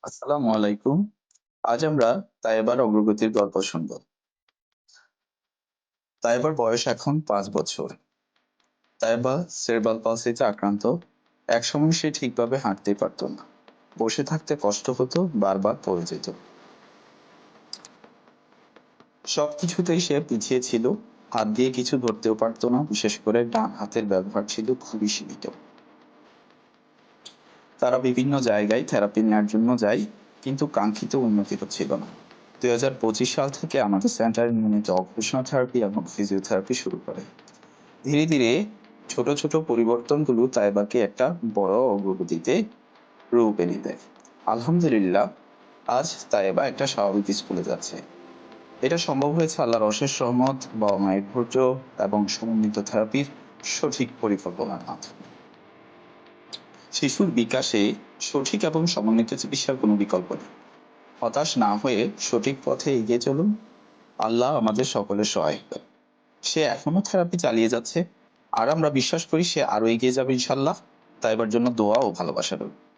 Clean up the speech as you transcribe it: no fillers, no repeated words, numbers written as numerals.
আসসালামু আলাইকুম। আজ আমরা তায়েবার অগ্রগতির গল্প শুনব। তায়েবার বয়স এখন ৫ বছর। তায়েবা সেরেব্রাল পলসিতে আক্রান্ত। একসময় সে ঠিকভাবে হাঁটতেই পারত না। বসে থাকতে কষ্ট হতো, বারবার পড়ে যেত। সবকিছুতেই সে পিছিয়ে ছিল। হাত দিয়ে কিছু ধরতেও পারত না, বিশেষ করে ডান হাতের ব্যবহার ছিল খুবই সীমিত। তারা বিভিন্ন জায়গায় থেরাপি নেওয়ার জন্য যায়, কিন্তু কাঙ্ক্ষিত উন্নতি হচ্ছিল না। ২০২৫ সাল থেকে আমাদের সেন্টারে নিয়মিত অকুপেশনাল থেরাপি এবং ফিজিওথেরাপি শুরু করে। ধীরে ধীরে ছোট ছোট পরিবর্তনগুলো তাইবাকে একটা বড় অগ্রগতিতে রূপ এনে দেয়। আলহামদুলিল্লাহ, আজ তাইবা একটা স্বাভাবিক স্কুলে যাচ্ছে। এটা সম্ভব হয়েছে আল্লাহর অশেষ রহমত, বাবা মায়ের ধৈর্য এবং সমন্বিত থেরাপির সঠিক পরিকল্পনার মাধ্যমে। শিশুর বিকাশে সঠিক এবং সমন্বিত চিকিৎসার কোনো বিকল্প নেই। হতাশ না হয়ে সঠিক পথে এগিয়ে চলুন। আল্লাহ আমাদের সকলের সহায়ক। সে এখনো থেরাপি চালিয়ে যাচ্ছে, আর আমরা বিশ্বাস করি সে আরো এগিয়ে যাবে ইনশাল্লাহ। তাই এবার জন্য দোয়া ও ভালোবাসা রইল।